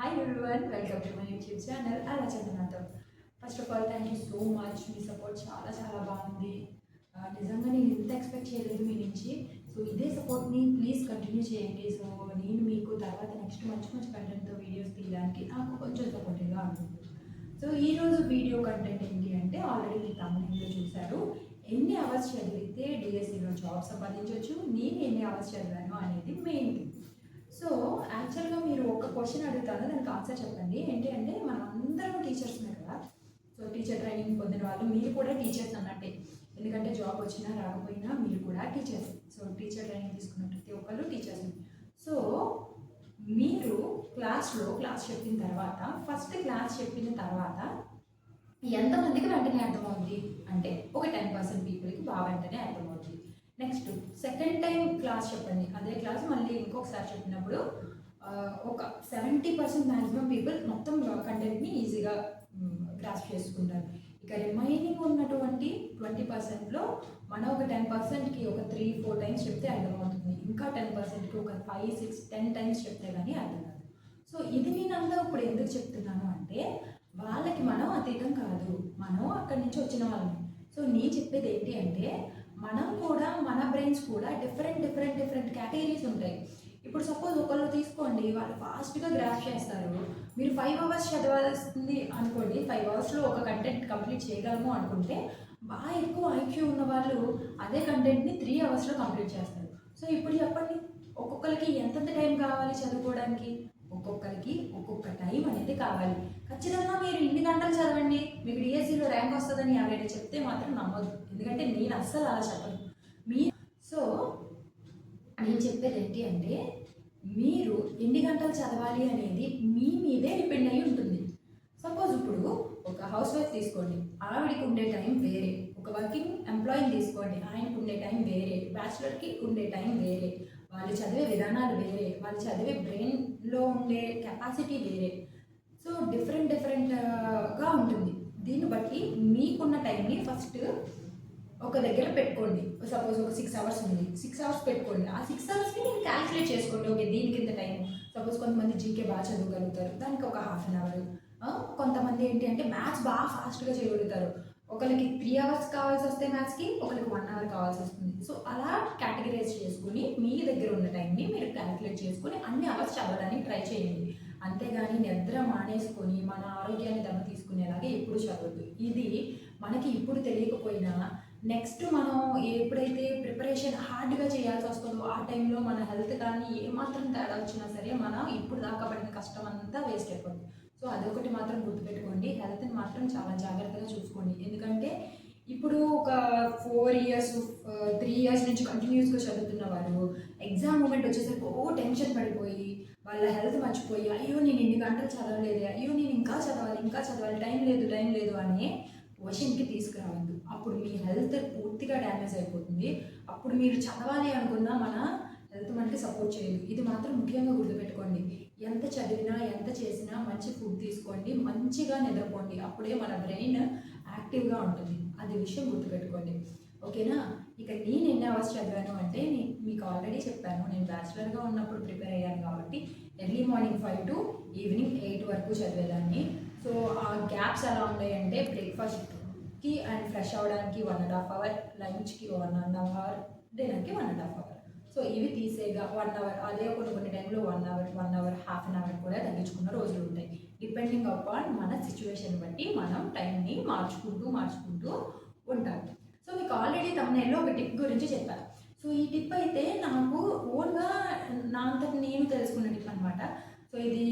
Hi everyone, welcome to my YouTube channel Ala Chandanato. First of all, thank you so much. Me support చాలా బాగుంది. నిజంగా నేను ఇంత expect చేయలేదు మీ నుంచి. సో ఇదే సపోర్ట్ని ప్లీజ్ కంటిన్యూ చేయండి. సో నేను మీకు తర్వాత నెక్స్ట్ మంచి కంటెంట్తో వీడియోస్ తీయడానికి నాకు కొంచెం సపోర్టివ్గా ఉంటుంది. సో ఈరోజు వీడియో కంటెంట్ ఏంటి అంటే ఆల్రెడీ మీ తమిళలో చూశారు. ఎన్ని అవర్స్ చదివితే డిఎస్సిలో జాబ్ సంపాదించవచ్చు, నేను ఎన్ని అవర్స్ చదివాను అనేది మెయిన్. సో యాక్చువల్గా మీరు ఒక క్వశ్చన్ అడుగుతాను, దానికి ఆన్సర్ చెప్పండి. ఏంటి అంటే మనం అందరం టీచర్స్మే కదా. సో టీచర్ ట్రైనింగ్ పొందిన వాళ్ళు మీరు కూడా టీచర్స్ అన్నట్టే, ఎందుకంటే జాబ్ వచ్చినా రాకపోయినా మీరు కూడా టీచర్స్. సో టీచర్ ట్రైనింగ్ తీసుకున్న ప్రతి ఒక్కళ్ళు టీచర్స్. సో మీరు క్లాస్ చెప్పిన తర్వాత, ఫస్ట్ క్లాస్ చెప్పిన తర్వాత ఎంతమందికి వెంటనే అర్థమవుతుంది అంటే ఒక 10% పీపుల్కి బాగా వెంటనే అర్థమవుతుంది. నెక్స్ట్ సెకండ్ టైం క్లాస్ చెప్పండి, అదే క్లాస్ మళ్ళీ ఇంకొకసారి చెప్పినప్పుడు ఒక 70% మ్యాక్సిమం పీపుల్ మొత్తం కంటెంట్ని ఈజీగా గ్రాస్ప్ చేసుకుంటారు. ఇక రిమైనింగ్ ఉన్నటువంటి 20%లో మనం ఒక 10%కి ఒక 3-4 టైమ్స్ చెప్తే అర్థమవుతుంది. ఇంకా 10%కి ఒక 5-6-10 టైమ్స్ చెప్తే కానీ అర్థం కాదు. సో ఇది నేనంతా ఇప్పుడు ఎందుకు చెప్తున్నాను అంటే, వాళ్ళకి మనం అతీతం కాదు, మనం అక్కడి నుంచి వచ్చిన వాళ్ళని. సో నేను చెప్పేది ఏంటి అంటే, మనం కూడా మన బ్రెయిన్స్ కూడా డిఫరెంట్ కేటగిరీస్ ఉంటాయి. ఇప్పుడు సపోజ్ ఒకళ్ళు తీసుకోండి, వాళ్ళు ఫాస్ట్గా గ్రాఫ్ చేస్తారు. మీరు 5 అవర్స్ చదవాల్సింది అనుకోండి, 5 అవర్స్లో ఒక కంటెంట్ కంప్లీట్ చేయగలము అనుకుంటే, బాగా ఎక్కువ ఐక్యూ ఉన్న వాళ్ళు అదే కంటెంట్ని 3 అవర్స్లో కంప్లీట్ చేస్తారు. సో ఇప్పుడు చెప్పండి, ఒక్కొక్కరికి ఎంతెంత టైం కావాలి చదువుకోవడానికి? ఒక్కొక్కరికి ఒక్కొక్క టైం అనేది కావాలి. ఖచ్చితంగా మీరు ఇన్ని గంటలు చదవండి మీకు డిఎస్సిలో ర్యాంక్ వస్తుందని ఎవరైనా చెప్తే మాత్రం నమ్మదు, ఎందుకంటే నేను అస్సలు అలా చెప్పను. సో నేను చెప్పేది ఏంటి అంటే, మీరు ఎన్ని గంటలు చదవాలి అనేది మీ మీదే డిపెండ్ అయి ఉంటుంది. సపోజ్ ఇప్పుడు ఒక హౌస్ వైఫ్ తీసుకోండి, ఆవిడికి ఉండే టైం వేరే. ఒక వర్కింగ్ ఎంప్లాయీని తీసుకోండి, ఆయనకు ఉండే టైం వేరే. బ్యాచిలర్కి ఉండే టైం వేరే. వాళ్ళు చదివే విధానాలు వేరే, వాళ్ళు చదివే బ్రెయిన్లో ఉండే కెపాసిటీ వేరే. సో డిఫరెంట్గా ఉంటుంది. దీన్ని బట్టి మీకున్న టైంని ఫస్ట్ ఒక దగ్గర పెట్టుకోండి. సపోజ్ ఒక 6 అవర్స్ ఉంది, 6 అవర్స్ పెట్టుకోండి. ఆ 6 అవర్స్ని మీరు క్యాల్కులేట్ చేసుకోండి. ఓకే, దీనికి ఇంత టైం. సపోజ్ కొంతమంది జీకే బాగా చదవగలుగుతారు, దానికి ఒక ½ అవర్. కొంతమంది ఏంటి అంటే మ్యాథ్స్ బాగా ఫాస్ట్గా చేయగలుగుతారు, ఒకరికి 3 అవర్స్ కావాల్సి వస్తే మ్యాథ్స్కి, ఒకరికి 1 అవర్ కావాల్సి వస్తుంది. సో అలా కేటగిరైజ్ చేసుకుని మీ దగ్గర ఉన్న టైంని మీరు క్యాల్కులేట్ చేసుకుని అన్ని అవర్స్ చదవడానికి ట్రై చేయండి. అంతేగాని నిద్ర మానేసుకొని మన ఆరోగ్యాన్ని దెబ్బ తీసుకునేలాగా ఎప్పుడు చదవద్దు. ఇది మనకి ఇప్పుడు తెలియకపోయినా నెక్స్ట్ మనం ఎప్పుడైతే ప్రిపరేషన్ హార్డ్గా చేయాల్సి వస్తుందో ఆ టైంలో మన హెల్త్ కానీ ఏమాత్రం తేడా వచ్చినా సరే మనం ఇప్పుడు దాకా పడిన కష్టం అంతా వేస్ట్ అయిపోతుంది. సో అదొకటి మాత్రం గుర్తుపెట్టుకోండి, హెల్త్ని మాత్రం చాలా జాగ్రత్తగా చూసుకోండి. ఎందుకంటే ఇప్పుడు ఒక 4 ఇయర్స్ 3 ఇయర్స్ నుంచి కంటిన్యూస్గా చదువుతున్న వారు ఎగ్జామ్ మూమెంట్ వచ్చేసరికి టెన్షన్ పడిపోయి వాళ్ళ హెల్త్ మర్చిపోయి, అయ్యో నేను ఇన్ని గంటలు చదవలేదు, అయ్యో నేను ఇంకా చదవాలి టైం లేదు అనే క్వశ్చన్కి తీసుకురావద్దు. అప్పుడు మీ హెల్త్ పూర్తిగా డ్యామేజ్ అయిపోతుంది. అప్పుడు మీరు చదవాలి అనుకున్నా మన హెల్త్ మనకి సపోర్ట్ చేయదు. ఇది మాత్రం ముఖ్యంగా గుర్తుపెట్టుకోండి. ఎంత చదివినా ఎంత చేసినా మంచి ఫుడ్ తీసుకోండి, మంచిగా నిద్రపోండి, అప్పుడే మన బ్రెయిన్ యాక్టివ్గా ఉంటుంది. అది విషయం గుర్తుపెట్టుకోండి, ఓకేనా? ఇక నేను ఎన్ని అవర్స్ చదివాను అంటే, మీకు ఆల్రెడీ చెప్పాను, నేను బ్యాచిలర్గా ఉన్నప్పుడు ప్రిపేర్ అయ్యాను కాబట్టి ఎర్లీ మార్నింగ్ 5 to ఈవినింగ్ 8 వరకు చదివేదాన్ని. సో ఆ గ్యాప్స్ ఎలా ఉన్నాయంటే, బ్రేక్ఫాస్ట్కి అండ్ ఫ్రెష్ అవ్వడానికి 1.5 అవర్, లంచ్కి 1.5 అవర్, డిన్నర్కి 1.5 అవర్. సో ఇవి తీసేగా 1 అవర్, అదే కొన్ని టైంలో 1 అవర్, ½ అన్ అవర్ కూడా తగ్గించుకున్న రోజులు ఉంటాయి. డిపెండింగ్ అపాన్ మన సిచ్యువేషన్ బట్టి మనం టైంని మార్చుకుంటూ ఉంటాం. సో మీకు ఆల్రెడీ తమిళలో ఒక టిప్ గురించి చెప్పాను. సో ఈ టిప్ అయితే నాకు ఓన్గా నా అంతటి నేను తెలుసుకున్న టిప్ అనమాట. సో ఇది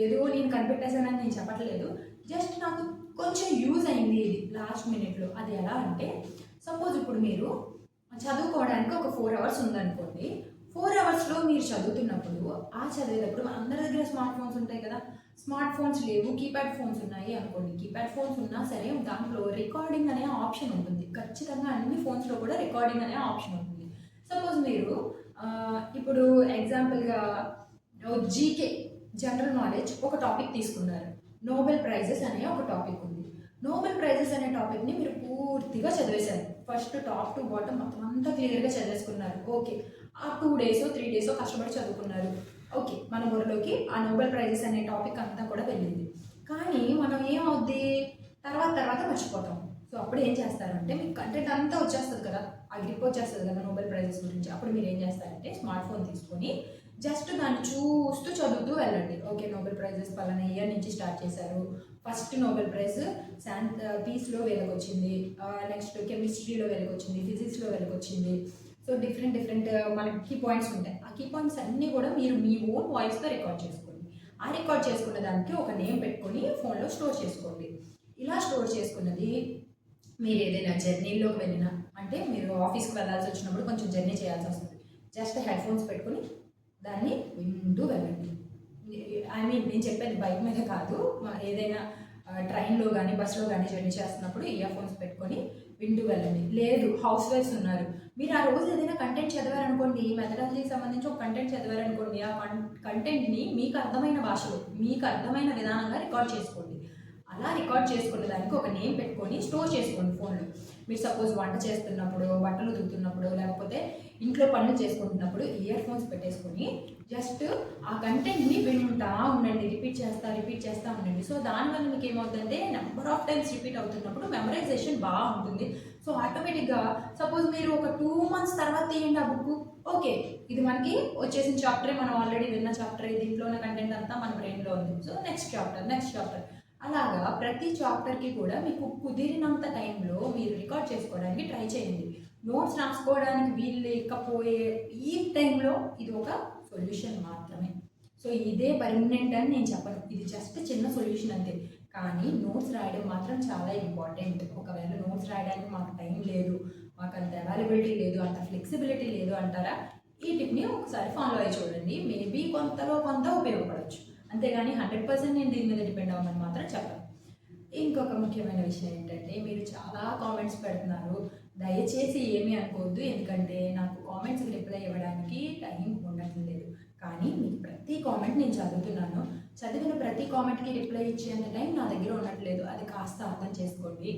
ఏదో నేను కనిపెట్టేసానని నేను చెప్పట్లేదు, జస్ట్ నాకు కొంచెం యూజ్ అయింది ఇది లాస్ట్ మినిట్లో. అది ఎలా అంటే, సపోజ్ ఇప్పుడు మీరు చదువుకోవడానికి ఒక 4 అవర్స్ ఉందనుకోండి. 4 అవర్స్లో మీరు చదువుతున్నప్పుడు చదివేటప్పుడు అందరి దగ్గర స్మార్ట్ ఫోన్స్ ఉంటాయి కదా. స్మార్ట్ ఫోన్స్ లేవు, కీప్యాడ్ ఫోన్స్ ఉన్నాయి అనుకోండి. కీప్యాడ్ ఫోన్స్ ఉన్నా సరే దాంట్లో రికార్డింగ్ అనే ఆప్షన్ ఉంటుంది. ఖచ్చితంగా అన్ని ఫోన్స్లో కూడా రికార్డింగ్ అనే ఆప్షన్ ఉంటుంది. సపోజ్ మీరు ఇప్పుడు ఎగ్జాంపుల్గా జీకే జనరల్ నాలెడ్జ్ ఒక టాపిక్ తీసుకున్నారు, నోబెల్ ప్రైజెస్ అనే ఒక టాపిక్ ఉంది. నోబెల్ ప్రైజెస్ అనే టాపిక్ని మీరు పూర్తిగా చదివేశారు, ఫస్ట్ టాప్ టు బాటమ్ మొత్తం అంతా క్లియర్గా చదివేసుకున్నారు. ఓకే, ఆ 2 days 3 days కష్టపడి చదువుకున్నారు. ఓకే, మన బుర్రలోకి ఆ నోబెల్ ప్రైజెస్ అనే టాపిక్ అంతా కూడా వెళ్ళింది. కానీ మనం ఏమవుద్ది, తర్వాత తర్వాత మర్చిపోతాం. సో అప్పుడు ఏం చేస్తారంటే మీకు కంటెంట్ అంతా వచ్చేస్తుంది కదా, ఆ గ్రిప్ వచ్చేస్తుంది కదా నోబెల్ ప్రైజెస్ గురించి. అప్పుడు మీరు ఏం చేస్తారంటే స్మార్ట్ ఫోన్ తీసుకొని జస్ట్ దాన్ని చూస్తూ చదువుతూ వెళ్ళండి. ఓకే, నోబెల్ ప్రైజెస్ పలానా ఇయర్ నుంచి స్టార్ట్ చేశారు. ఫస్ట్ నోబెల్ ప్రైజ్ పీస్లో వీళ్ళకి వచ్చింది, నెక్స్ట్ కెమిస్ట్రీలో వీళ్ళకి వచ్చింది, ఫిజిక్స్లో వీళ్ళకి వచ్చింది. సో డిఫరెంట్ మనకి కీ పాయింట్స్ ఉంటాయి. ఆ కీ పాయింట్స్ అన్నీ కూడా మీరు మీ ఓన్ వాయిస్తో రికార్డ్ చేసుకోండి. ఆ రికార్డ్ చేసుకున్న దానికి ఒక నేమ్ పెట్టుకొని ఫోన్లో స్టోర్ చేసుకోండి. ఇలా స్టోర్ చేసుకున్నది మీరు ఏదైనా జర్నీలోకి వెళ్ళినా, అంటే మీరు ఆఫీస్కి వెళ్ళాల్సి వచ్చినప్పుడు కొంచెం జర్నీ చేయాల్సి వస్తుంది, జస్ట్ హెడ్ ఫోన్స్ పెట్టుకుని దాన్ని వింటూ వెళ్ళండి. ఐ మీన్ నేను చెప్పేది బైక్ మీద కాదు, ఏదైనా ట్రైన్లో కానీ బస్సులో కానీ జర్నీ చేస్తున్నప్పుడు ఇయర్ ఫోన్స్ పెట్టుకొని వింటూ వెళ్ళండి. లేదు హౌస్ వైఫ్స్ ఉన్నారు, మీరు ఆ రోజు ఏదైనా కంటెంట్ చదివారనుకోండి, మెథడాలజీకి సంబంధించి ఒక కంటెంట్ చదివారనుకోండి, ఆ కంటెంట్ని మీకు అర్థమైన భాషలో మీకు అర్థమైన విధానంగా రికార్డ్ చేసుకోండి. అలా రికార్డ్ చేసుకున్న దానికి ఒక నేమ్ పెట్టుకొని స్టోర్ చేసుకోండి ఫోన్లో. మీరు సపోజ్ వంట చేస్తున్నప్పుడు, బట్టలు ఉతుకుతున్నప్పుడు, లేకపోతే ఇంట్లో పనులు చేసుకుంటున్నప్పుడు ఇయర్ ఫోన్స్ పెట్టేసుకొని జస్ట్ ఆ కంటెంట్ని వింటా ఉండండి, రిపీట్ చేస్తూ ఉండండి. సో దానివల్ల మీకు ఏమవుతుందంటే నెంబర్ ఆఫ్ టైమ్స్ రిపీట్ అవుతున్నప్పుడు మెమరైజేషన్ బాగుంటుంది. సో ఆటోమేటిక్గా సపోజ్ మీరు ఒక 2 months తర్వాత తీయండి ఆ బుక్, ఓకే ఇది మనకి వచ్చేసిన చాప్టరే, మనం ఆల్రెడీ విన్న చాప్టరే, దీంట్లో ఉన్న కంటెంట్ అంతా మన బ్రెయిన్లో ఉంది. సో నెక్స్ట్ చాప్టర్ అలాగా ప్రతి చాప్టర్కి కూడా మీకు కుదిరినంత టైంలో మీరు రికార్డ్ చేసుకోవడానికి ట్రై చేయండి. నోట్స్ రాసుకోవడానికి వీలు లేకపోయే ఈ టైంలో ఇది ఒక సొల్యూషన్ మాత్రమే. సో ఇదే పర్మనెంట్ అని నేను చెప్పను, ఇది జస్ట్ చిన్న సొల్యూషన్ అంతే. కానీ నోట్స్ రాయడం మాత్రం చాలా ఇంపార్టెంట్. ఒకవేళ నోట్స్ రాయడానికి మాకు టైం లేదు, మాకు అంత అవైలబిలిటీ లేదు, అంత ఫ్లెక్సిబిలిటీ లేదు అంటారా, ఈ టిప్ని ఒకసారి ఫాలో అయ్యి చూడండి. మేబీ కొంతలో కొంత ఉపయోగపడవచ్చు, అంతేగాని 100% నేను దీని మీద డిపెండ్ అవ్వమని మాత్రం చెప్పను. ఇంకొక ముఖ్యమైన విషయం ఏంటంటే, మీరు చాలా కామెంట్స్ పెడుతున్నారు, దయచేసి ఏమీ అనుకోవద్దు, ఎందుకంటే నాకు కామెంట్స్కి రిప్లై ఇవ్వడానికి టైం ఉండట్లేదు. కానీ మీకు ప్రతి కామెంట్ నేను చదువుతున్నాను, చదివిన ప్రతి కామెంట్కి రిప్లై ఇచ్చేంత టైం నా దగ్గర ఉండట్లేదు, అది కాస్త అర్థం చేసుకోండి.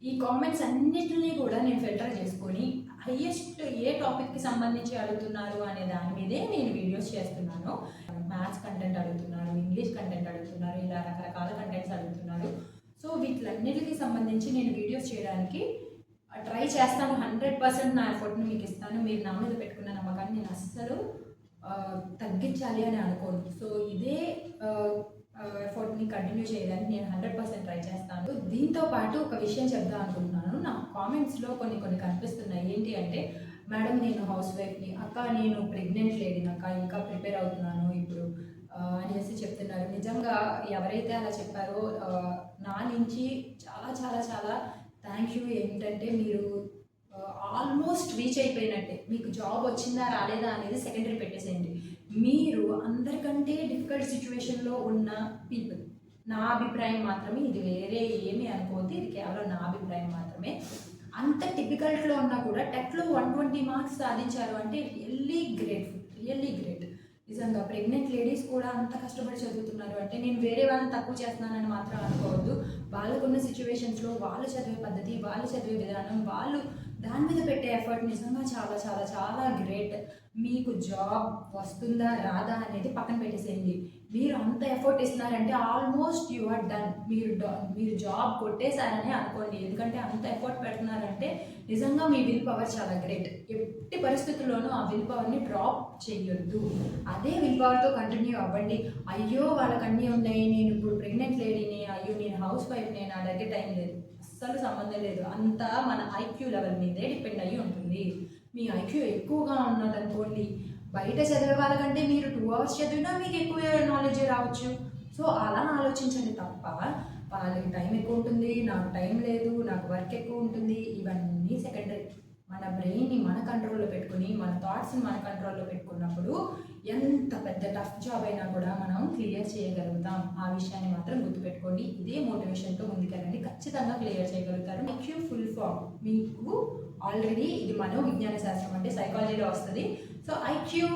ఈ కామెంట్స్ అన్నిటినీ కూడా నేను ఫిల్టర్ చేసుకొని హైయెస్ట్ ఏ టాపిక్కి సంబంధించి అడుగుతున్నారు అనే దాని మీదే నేను వీడియోస్ చేస్తున్నాను. మ్యాథ్స్ కంటెంట్ అడుగుతున్నారు, ఇంగ్లీష్ కంటెంట్ అడుగుతున్నారు, ఇలా రకరకాల కంటెంట్స్ అడుగుతున్నారు. సో వీటిలన్నిటికీ సంబంధించి నేను వీడియోస్ చేయడానికి ట్రై చేస్తాను. 100% నా ఎఫర్ట్ని మీకు ఇస్తాను. మీరు నా మీద పెట్టుకున్న నమ్మకాన్ని నేను అస్సలు తగ్గించాలి అని అనుకోను. సో ఇదే ఎఫర్ట్ని కంటిన్యూ చేయడానికి నేను 100% ట్రై చేస్తాను. దీంతో పాటు ఒక విషయం చెప్దాం అనుకుంటున్నాను. నా కామెంట్స్లో కొన్ని కనిపిస్తున్నాయి. ఏంటి అంటే, మేడం నేను హౌస్ వైఫ్ని, అక్క నేను ప్రెగ్నెంట్ లేడీని అక్క, ఇంకా ప్రిపేర్ అవుతున్నాను ఇప్పుడు అనేసి చెప్తున్నారు. నిజంగా ఎవరైతే అలా చెప్పారో నా నుంచి చాలా చాలా చాలా థ్యాంక్ యూ. ఏంటంటే మీరు ఆల్మోస్ట్ రీచ్ అయిపోయినట్టే. మీకు జాబ్ వచ్చిందా రాలేదా అనేది సెకండరీ పెట్టేసేయండి. మీరు అందరికంటే డిఫికల్ట్ సిచ్యువేషన్లో ఉన్న పీపుల్. నా అభిప్రాయం మాత్రమే ఇది, వేరే ఏమీ అనుకోవద్దు, ఇది కేవలం నా అభిప్రాయం మాత్రమే. అంత డిఫికల్ట్లో ఉన్నా కూడా టెట్లో 120 మార్క్స్ సాధించారు అంటే రియల్లీ గ్రేట్. నిజంగా ప్రెగ్నెంట్ లేడీస్ కూడా అంత కష్టపడి చదువుతున్నారు అంటే నేను వేరే వాళ్ళని తక్కువ చేస్తున్నానని మాత్రం అనుకోవద్దు. వాళ్ళకున్న సిచ్యువేషన్స్లో వాళ్ళు చదివే పద్ధతి, వాళ్ళు చదివే విధానం, వాళ్ళు దాని మీద పెట్టే ఎఫర్ట్ నిజంగా చాలా చాలా చాలా గ్రేట్. మీకు జాబ్ వస్తుందా రాదా అనేది పక్కన పెట్టేసేయండి. మీరు అంత ఎఫర్ట్ ఇస్తున్నారంటే ఆల్మోస్ట్ యు ఆర్ డన్. మీరు జాబ్ కొట్టేశారని అనుకోండి. ఎందుకంటే అంత ఎఫర్ట్ పెడుతున్నారంటే నిజంగా మీ విల్ పవర్ చాలా గ్రేట్. ఎట్టి పరిస్థితుల్లోనూ ఆ విల్ పవర్ని డ్రాప్ చేయొద్దు. అదే విల్ పవర్తో కంటిన్యూ అవ్వండి. అయ్యో వాళ్ళకి అన్నీ ఉన్నాయి, నేను ఇప్పుడు ప్రెగ్నెంట్ లేడీని, అయ్యో నేను హౌస్ వైఫ్ని, నా దగ్గర టైం లేదు, అస్సలు సంబంధం లేదు. అంతా మన ఐక్యూ లెవెల్ మీదే డిపెండ్ అయ్యి ఉంటుంది. మీ ఐక్యూ ఎక్కువగా ఉన్నదనుకోండి, బయట చదివే వాళ్ళకంటే మీరు 2 hours చదివినా మీకు ఎక్కువ నాలెడ్జ్ రావచ్చు. సో అలా ఆలోచించండి తప్ప వాళ్ళకి టైం ఎక్కువ ఉంటుంది, నాకు టైం లేదు, నాకు వర్క్ ఎక్కువ ఉంటుంది, ఇవన్నీ సెకండరీ. మన బ్రెయిన్ని మన కంట్రోల్లో పెట్టుకుని, మన థాట్స్ని మన కంట్రోల్లో పెట్టుకున్నప్పుడు ఎంత పెద్ద టఫ్ జాబ్ అయినా కూడా మనం క్లియర్ చేయగలుగుతాం. ఆ విషయాన్ని మాత్రం గుర్తుపెట్టుకోండి. ఇదే మోటివేషన్తో ముందుకెళ్ళండి, ఖచ్చితంగా క్లియర్ చేయగలుగుతారు. ఐక్యూ ఫుల్ ఫామ్ మీకు ఆల్రెడీ ఇది మనోవిజ్ఞాన శాస్త్రం అంటే సైకాలజీలో వస్తుంది. సో ఐక్యూ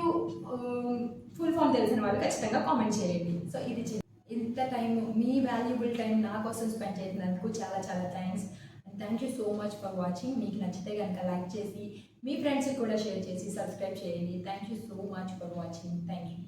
ఫుల్ ఫామ్ తెలిసిన వాళ్ళు ఖచ్చితంగా కామెంట్ చేయండి. సో ఇది ఇంత టైం, మీ వాల్యుబుల్ టైం నా కోసం స్పెండ్ చేసినందుకు చాలా చాలా thanks. Thank you so much for watching. మీకు నచ్చితే కనుక లైక్ చేసి మీ ఫ్రెండ్స్కి కూడా షేర్ చేసి సబ్స్క్రైబ్ చేయండి. Thank you so much for watching. Thank you.